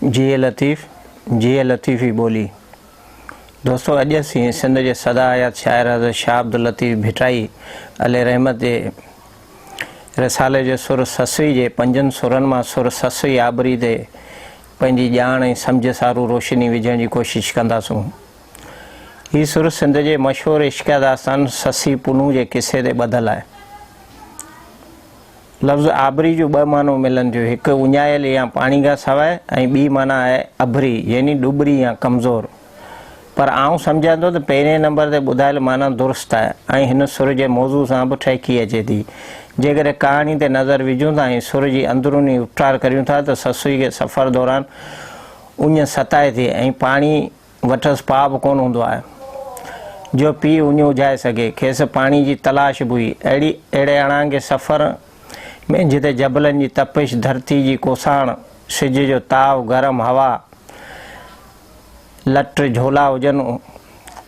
जी लतीफ़ी बोली। दोस्तों अॼु असीं सिंध जे सदाहयात शाइर हज़रत शाह अब्दुल लतीफ़ भिटाई अलैहि रहमत जे रिसाले जे सुर ससवी जे 5 सुरनि मां सुर ससवी आबरी ते पंहिंजी ॼाण ऐं सम्झ सारू रोशनी विझण जी कोशिश कंदासूं। हीउ सुर सिंध जे मशहूरु इश्क दास्तान ससी पुनू जे किसे ते ॿधल आहे। लफ़्ज़ आबरी जो 2 मानो मिलनि थियूं, हिकु उञायल या पाणी खां सवाइ ऐं ॿी माना आहे अबरी यानी डुबरी या कमज़ोर। पर आउं सम्झां थो त पहिरें नंबर ते ॿुधायल माना दुरुस्त आहे ऐं हिन सुर जे मौज़ू सां बि ठहिकी अचे थी। जेकॾहिं कहाणी ते नज़र विझूं था ऐं सुर जी अंदरूनी उपचार करियूं था त ससुई खे सफ़र दौरान उञ सताए थी ऐं पाणी वठसि पा बि कोन हूंदो आहे जो पी उञ उजाए सघे। खेसि पाणी जी तलाश बि हुई। अहिड़े अणांगे सफ़र में जिते जबलनि जी तपिश, धरती जी कोसाण, सिज जो ताव, गरम हवा, लट झोला हुजनि,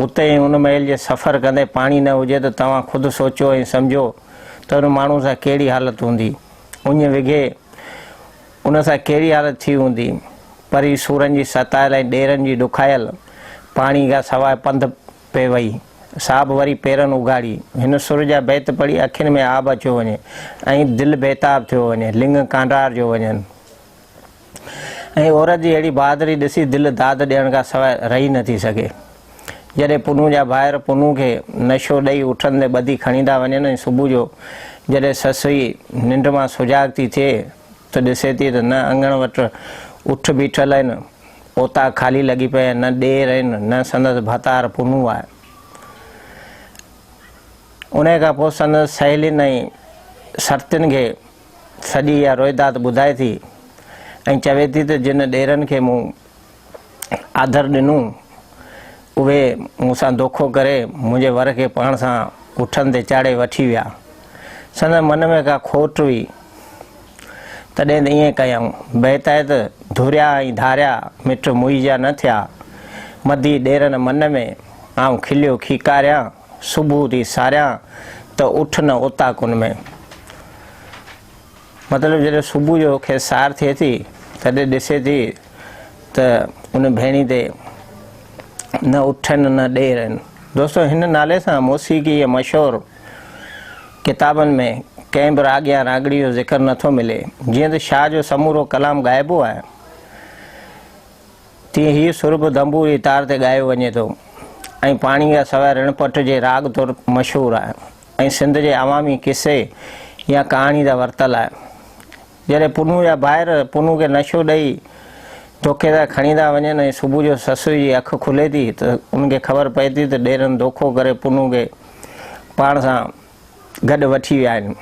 उते ई उन महिल जे सफ़र कंदे पाणी न हुजे त तव्हां ख़ुदि सोचो ऐं सम्झो त उन माण्हू सां कहिड़ी हालत हूंदी। उञ विघे उन सां कहिड़ी हालत थी हूंदी। परी सूरनि जी सतायल ऐं ॾेरनि जी ॾुखायल पाणी खां सवाइ पंधु पे वई, साब वरी पेरनि उघाड़ी। हिन सुर जा बैत पढ़ी अखियुनि में आब अचो वञे ऐं दिलि बेताब थियो वञे, लिंग कांडार जो वञनि ऐं औरत जी अहिड़ी बहादुरी ॾिसी दिलि दाद ॾियण खां सवाइ रही नथी सघे। जॾहिं पुनू जा ॿाहिरि पुनू खे नशो ॾेई उठंदे ॿधी खणींदा वञनि ऐं सुबुह जो जॾहिं ससुई निंड मां सुजाग थी थिए त ॾिसे थी त न अङण वटि उठ बीठल आहिनि, ओता ख़ाली लॻी पिया आहिनि, न ॾेर आहिनि, न संदसि भतार पुनू आहे। उन खां पोइ संदसि सहेलियुनि ऐं सर्तियुनि खे सॼी इहा रोइदात ॿुधाए थी ऐं चवे थी त जिन ॾेरनि खे मूं आदर ॾिनो उहे मूंसां धोखो करे मुंहिंजे वर खे पाण सां उठनि ते चाढ़े वठी विया। संदसि मन में का खोट हुई तॾहिं त ईअं कयऊं। बेहतायत धुरिया ऐं धारिया मिट मुईजा न थिया, मधी ॾेरनि मन में आउं खिलियो खीकारियां, सुबुह थी सारियां त उठ न ओता कुन में। मतिलबु जॾहिं सुबुह जो खे सार थिए थी तॾहिं ॾिसे थी त उन भेणी ते न उठनि न ॾेर आहिनि। दोस्तों हिन नाले सां मौसीक़ी मशहूरु किताबनि में कंहिं बि राग या रागड़ी जो ज़िक्र नथो मिले। जीअं त शाह जो समूरो कलाम ॻाइबो आहे तीअं हीउ सुर बि दंबूरी तार ते ॻायो वञे थो ऐं पाणी खां सवाइ रणपट जे राग तौरु मशहूरु आहे ऐं सिंध जे अवामी किसे या कहाणी जा वरितल आहे। जॾहिं पुनू जा ॿाहिरि पुनू खे नशो ॾेई धोखे सां खणींदा वञनि ऐं सुबुह जो ससुई जी अखि खुले थी त उनखे ख़बर पए थी त ॾेरनि धोखो करे पुनू खे पाण सां गॾु वठी विया आहिनि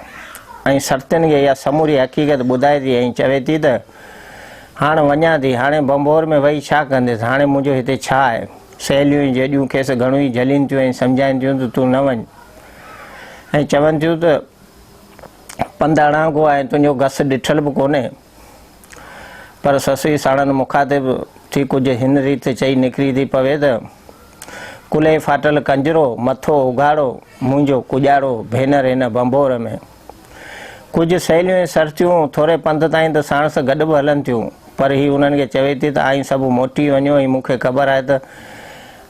ऐं सर्तियुनि खे इहा समूरी हक़ीक़त ॿुधाए थी ऐं चवे थी त हाणे वञा थी, हाणे बंबोर में वेही छा कंदसि, हाणे मुंहिंजो हिते छा आहे। सहेलियूं जॾियूं खेसि घणो ई झलीनि थियूं ऐं सम्झाइनि थियूं त तूं न वञ ऐं चवनि थियूं त पंधु अणांगो आहे, तुंहिंजो घस ॾिठल बि कोन्हे। पर ससुई साणनि मुखातिब थी कुझु हिन रीति चई निकिरी थी पवे त कुले फाटल कंजरो मथो उघाड़ो, मुंहिंजो कुॼाड़ो भेनर हिन बंबोर में। कुझु सहेलियूं ऐं सर्तियूं थोरे पंध ताईं त साणसि गॾु बि हलनि थियूं, पर हीअ उन्हनि खे चवे थी त आई सभु मोटी वञो ऐं मूंखे ख़बर आहे त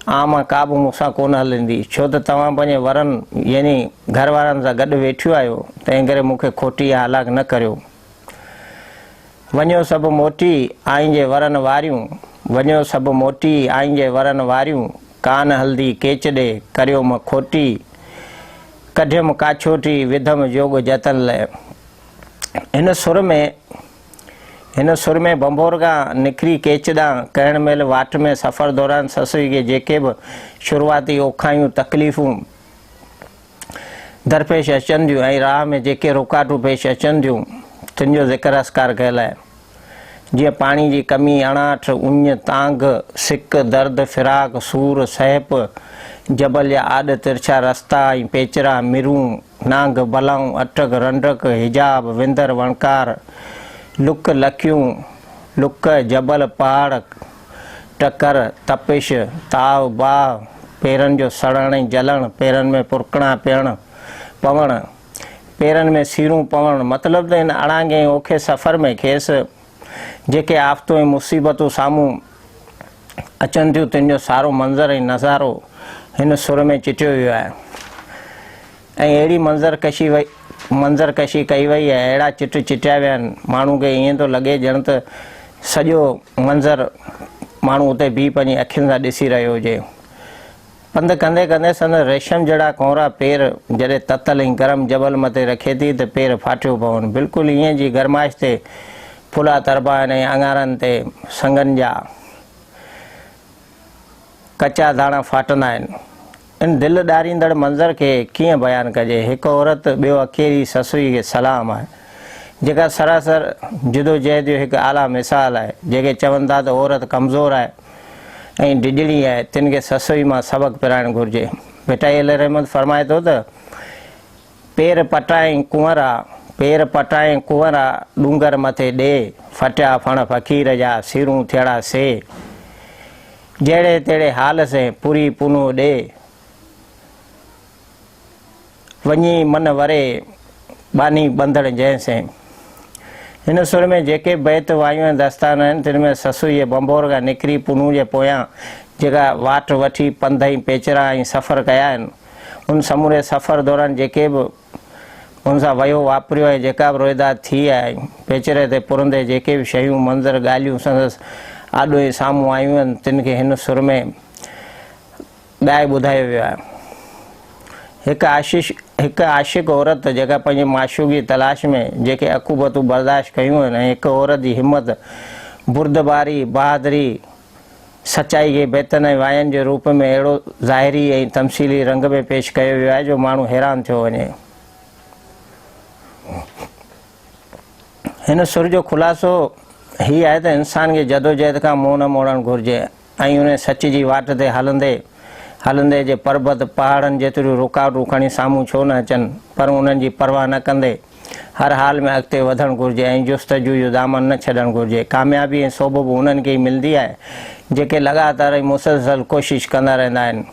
मां का बि मूंसां कोन हलंदी, छो त तव्हां पंहिंजे वरनि यानी घर वारनि सां गॾु वेठियूं आहियो, तंहिं करे मूंखे खोटी या हलाक न करियो। वञो सभु मोटी आईं जे वरनि वारियूं, वञो सभु मोटी आईं जे वरनि वारियूं, कान हल्दी केच ॾे करियो म खोटी, कढियमि काछोटी विधमि जोग जतन लाइ। हिन सुर में बंबोर खां निकिरी केच ॾांहुं करण महिल वाट में सफ़र दौरान ससुई खे जेके बि शुरूआती औखायूं तकलीफ़ूं दरपेश अचनि थियूं ऐं राह में जेके रुकावटूं पेश अचनि थियूं तिन जो ज़िक्र अस्कार कयल आहे। जीअं पाणी जी कमी, अणाठ, उञ, तांग, सिक, दर्द, फिराक, सूर, सहप, जबल या आॾ तिरछा रस्ता ऐं पेचरा, मिरूं, नांग, बलाऊं, अटक, रंडक, हिजाब, विंदर, वणकार, लुक, लखियूं, लुक, जबल, पहाड़, टकर, तपिश, ताव, बाह, पेरनि जो सड़ण ऐं जलण, पेरनि में पुरकणा पवण, पेरनि में सीरूं पवण। मतिलबु त हिन अणांगे ऐं औखे सफ़र में खेसि जेके आफ़तूं ऐं मुसीबतूं साम्हूं अचनि थियूं तिन जो सारो मंज़र ऐं नज़ारो हिन सुर में चिटियो वियो आहे। ऐं अहिड़ी मंज़रकशी कई वई आहे, अहिड़ा चिट चिटिया विया आहिनि, माण्हू खे ईअं थो लॻे ॼण त सॼो मंज़र माण्हू उते बीह पंहिंजी अखियुनि सां ॾिसी रहियो हुजे। पंधु कंदे कंदे संदसि रेशम जहिड़ा कोहरा पेर जॾहिं ततल ऐं गरम जबल मथे रखे थी त पेर फाटियो पवनि। बिल्कुलु ईअं जी गरमाइश ते फुला तरबा आहिनि ऐं अंगारनि ते संगनि जा कचा दाणा फाटंदा आहिनि। इन दिलि ॾारींदड़ मंज़र खे कीअं बयानु कजे। हिकु औरत ॿियो अकेली ससुई खे सलाम आहे, जेका सरासर जिदोजहद जो हिकु आला मिसाल आहे। जेके चवनि था त औरत कमज़ोर आहे ऐं डिॼड़ी आहे, तिन खे ससुई मां सबक़ु पिराइणु घुरिजे। मिठाई अल रहमत फरमाए थो त पेर पटाए कुंवरा डूंगर मथे ॾे, फटिया फण फ़क़ीर जा सिरूं थियड़ा से, जहिड़े तहिड़े हाल से पूरी पुनो ॾे, वञी मन वरे बानी बंधड़ जंहिंसे। हिन सुर में जेके बैत वायूं ऐं दस्तान आहिनि, तिन में ससुई बंबोर खां निकिरी पुनू जे पोयां जेका वाट वठी पंध ऐं पेचरा ऐं सफ़र कया आहिनि, उन समूरे सफ़र दौरान जेके बि उन सां वयो वापरियो ऐं जेका बि रोइदाद थी आहे, पेचरे ते पुरंदे जेके बि शयूं मंज़र ॻाल्हियूं संदसि आॾो ई साम्हूं आयूं आहिनि, तिन खे हिन सुर में ॻाए ॿुधायो वियो आहे। हिकु आशिक़ औरत जेका पंहिंजी माशूक़ी तलाश में जेके अकूबतूं बर्दाश्त कयूं आहिनि, ऐं हिकु औरत जी हिमत, बुर्दबारी, बहादुरी, सचाई खे बेतन ऐं वायनि जे रूप में अहिड़ो ज़ाहिरी ऐं तमसीली रंग में पेश कयो वियो आहे जो माण्हू हैरान थियो वञे। हिन सुर जो ख़ुलासो हीअ आहे त इंसान खे जदोजहद खां मुंहुं न मोड़णु घुरिजे ऐं उन सच जी वाट ते हलंदे जे पर्बत पहाड़नि जेतिरियूं रुकावटूं खणी साम्हूं छो न अचनि, पर उन्हनि जी परवाह न कंदे हर हाल में अॻिते वधणु घुरिजे ऐं जुस्तजू जो दामन न छॾणु घुरिजे। कामयाबी ऐं सोभ बि उन्हनि खे ई मिलंदी आहे जेके लॻातार ऐं मुसलसल कोशिशि कंदा रहंदा आहिनि।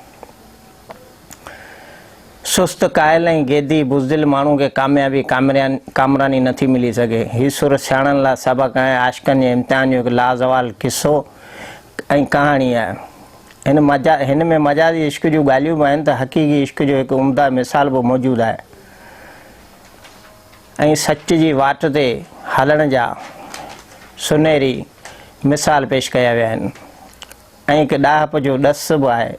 सुस्त कायल ऐं गेदी बुज़दिल माण्हू खे कामयाबी कामरानी नथी मिली सघे। हीउ सुर सियाणनि लाइ सबक़ु ऐं आशिक़नि जे इम्तिहान जो हिकु लाज़वाल किसो ऐं कहाणी आहे। हिन में मजाज़ी इश्क जूं ॻाल्हियूं बि आहिनि त हक़ीक़ी इश्क जो हिकु उम्दा मिसाल बि मौजूदु आहे ऐं सच जी वाट ते हलण जा सुनहरी मिसाल पेश कया विया आहिनि ऐं हिकु ॾाहप जो ॾस बि आहे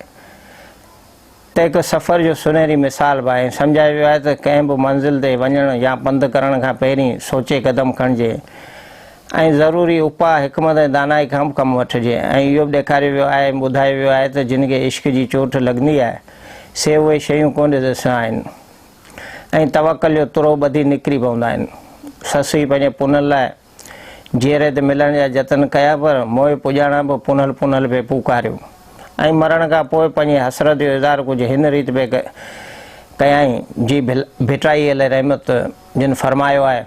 त हिकु सफ़र जो सुनहरी मिसाल बि आहे। सम्झायो वियो आहे त कंहिं बि मंज़िल ते वञणु या पंधु करण खां पहिरीं सोचे क़दम खणिजे ऐं ज़रूरी उपाउ हिकमत ऐं दानाई खां बि कमु वठिजे। ऐं इहो बि ॾेखारियो वियो आहे, ॿुधायो वियो आहे त जिन खे इश्क जी चोट लॻंदी आहे से उहे शयूं कोन ॾिसंदा आहिनि ऐं तवकल जो तुरो ॿधी निकिरी पवंदा आहिनि। ससुई पंहिंजे पुनल लाइ जीअरे ते मिलण जा जतन कया, पर मोए पुॼाणा बि पुनल पे पुकारियो ऐं मरण खां पोइ पंहिंजी हसरत जो इज़हार कुझु हिन रीति पे कयाई जी भिटाई अल रहमत जिन फरमायो आहे,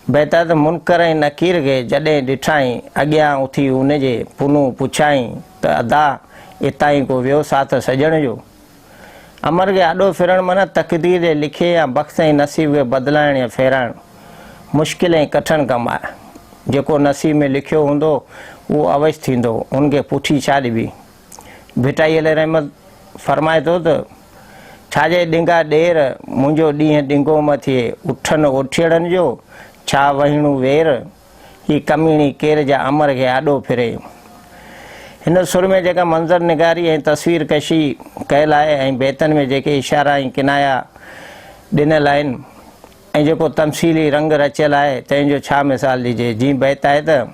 बेहतर मुनकर ऐं नकीर खे जॾहिं ॾिठाई अॻियां उथी उनजे पुनू पुछाई त अदा इताईं को वियो साथ सॼण जो। अमर खे आॾो फिरणु माना तक़दीर जे लिखे या बख़्त ऐं नसीब खे बदिलाइणु या फेराइणु मुश्किल ऐं कठिन कमु आहे। जेको नसीब में लिखियो हूंदो उहो अवश्य थींदो, उनखे पुठी छा ॾिबी। भिटाई अल रहमत फरमाए थो त छाजे ॾिंगा ॾेर मुंहिंजो ॾींहुं ॾिंगो म थिए, उठनि ओठियड़नि जो छा वहिणू वेर, ही कमीणी केर जा अमर खे आॾो फिरे। हिन सुर में जेका मंज़र निगारी ऐं तस्वीर कशी कयल आहे ऐं बेतन में जेके इशारा ऐं किनाया ॾिनल आहिनि ऐं जेको तमसीली रंग रचियल आहे तंहिंजो छा मिसाल ॾिजे। जीअं बैत आहे त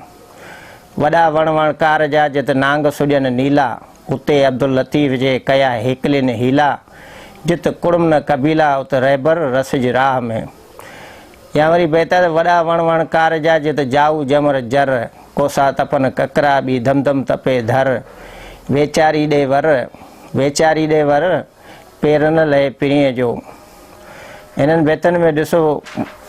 वॾा वणकार जा जित नांग सुॼनि नीला, उते अब्दुल लतीफ़ जे कया हिकलिन हीला, जित कुड़म न कबीला उत रहबर रस जी राह में। या वरी बहितर वॾा वणकार जा जित जाऊ जमर जर, कोसा तपन ककरा बि धमधम तपे धर, वेचारी ॾे वर पेरन लहे पिणीअ जो। हिननि बेतनि में ॾिसो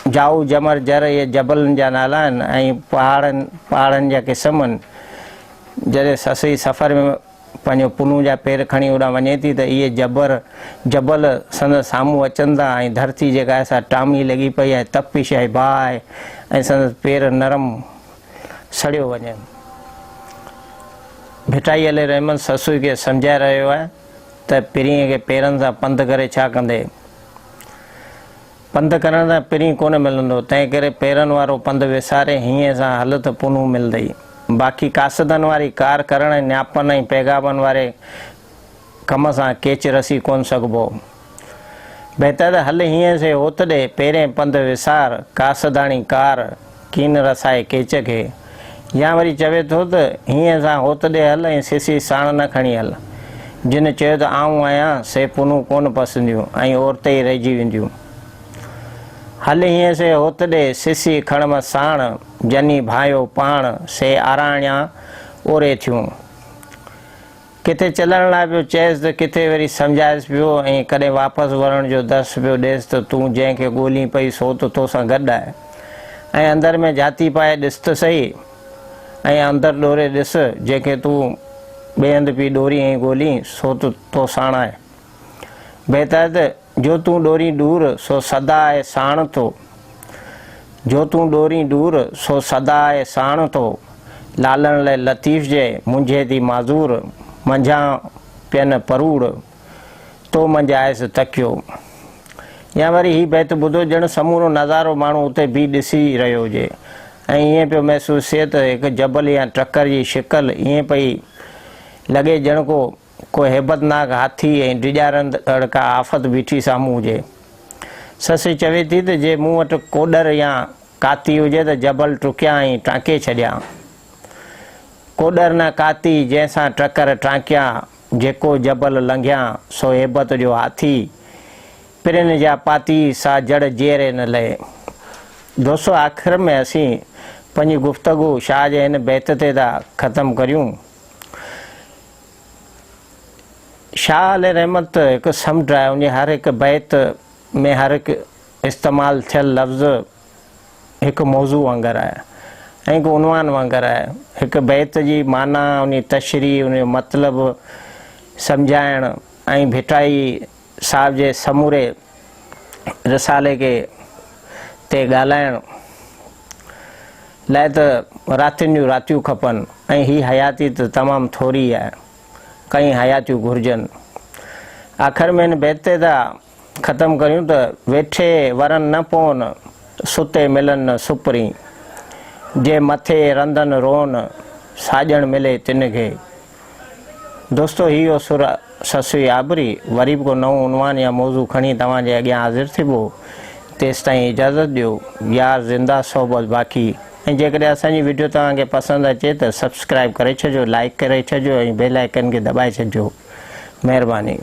जाऊ जमर जर इहे जबलनि जा नाला आहिनि ऐं पहाड़नि जा क़िस्म आहिनि। जॾहिं ससुई सफ़र में पंहिंजो पुनू जा पेर खणी होॾां वञे थी त इहे जबल संदसि साम्हूं अचनि था ऐं धरती जेका आहे सा टामी लॻी पई आहे, तपिश आहे, बाहि आहे ऐं संदसि पेर नरम सड़ियो वञे। भिटाई अली रहमत ससुई खे सम्झाए रहियो आहे त पिरीअ खे पेरनि सां पंधु करे छा कंदे, पंधु करण सां पिरी कोन मिलंदो, तंहिं करे पेरनि वारो पंधु विसारे हीअं सां हल त पुनू मिलंदई। बाक़ी कासदनि वारी कार करण, न्यापनि ऐं पैगाबनि वारे कम सां केच रसी कोन सघिबो। बहितर हल हीअं से होत ॾे पहिरें पंधु विसार, कासदाणी कार कीन रसाए केच खे। या वरी चवे थो त हीअं सां होत ॾे हल ऐं सिसी साण न खणी हल। जिन चयो त आऊं आहियां से पुनू कोन पसंदियूं ऐं औरत ई रहिजी वेंदियूं। हल हीअं से होत ॾे सिसी खणम साण, जनी भायो पाण से आराणिया ओरे थियूं। किथे चलण लाइ पियो चएसि त किथे वरी सम्झाएसि पियो ऐं कॾहिं वापसि वञण जो दर्श पियो ॾेसि त तूं जंहिंखे ॻोल्ही पई सो त तोसां गॾु आहे। ऐं अंदरि में जाती पाए ॾिस त सही, ऐं अंदरि ॾोरे ॾिस जंहिंखे तूं ॿिए हंधि पई ॾोरी ऐं ॻोल्ही सो त तो साण आहे। बहितर त जो तूं ॾोरी दूर सो सदा आहे साण थो, जो तूं ॾोरी दूर सो सदा आहे साण थो। लालण लाइ लतीफ़ जे मुंझे थी माज़ूर, मंझां पियनि परूड़ तो मंझाएसि तकियो। या वरी हीअ बैत ॿुधो, ॼण समूरो नज़ारो माण्हू उते बीह ॾिसी रहियो हुजे ऐं ईअं पियो महसूसु थिए त हिकु जबल या ट्रकर जी शिकल ईअं पई लॻे ॼण को हेबतनाक हाथी ऐं डिॼारंदड़ का आफ़त बीठी साम्हूं हुजे। ससु चवे थी त जे मूं वटि कोॾर या काती हुजे त जबल टुकिया ऐं टांके छॾियां। कोॾर न काती जंहिंसां ट्रकर टांकिया, जेको जबल लंघिया सो हेबत जो हाथी, पिरनि जा पाती सा जड़ जेरे न लहे। दोस्तो, आख़िर में असीं पंहिंजी गुफ़्तगू शाह जे हिन बैत ते था ख़तमु करियूं। शाह अली रहमत हिकु समुंड आहे, उन हर हिकु बैत में हर हिकु इस्तेमालु थियल लफ़्ज़ हिकु मौज़ू वांगुरु आहे ऐं हिकु उनवान वांगुरु आहे। हिकु बैत जी माना, उन तशरी, उन जो मतिलबु सम्झाइण ऐं भिटाई साहिब जे समूरे रिसाले खे ते ॻाल्हाइण लाइ त रातियुनि जूं रातियूं खपनि ऐं हीअ हयाती त तमामु थोरी आहे, कई हयातियूं घुरिजनि। आख़िर में हिन बैत ते था ख़तमु करियूं त वेठे वरनि न पवनि, सुते मिलनि न सुपरी, जे मथे रंधनि रोन साॼण मिले तिन खे। दोस्तो, हीअ सुर ससुई आबरी वरी बि को नओं उनवान या मौज़ू खणी तव्हांजे अॻियां हाज़िर थिबो। तेसि ताईं इजाज़त ॾियो। यार ज़िंदा सोहबत बाक़ी। ऐं जेकॾहिं असांजी वीडियो तव्हांखे पसंदि अचे त सब्सक्राइब करे छॾियो, लाइक करे छॾियो ऐं बेल आइकन खे दॿाए छॾिजो। महिरबानी।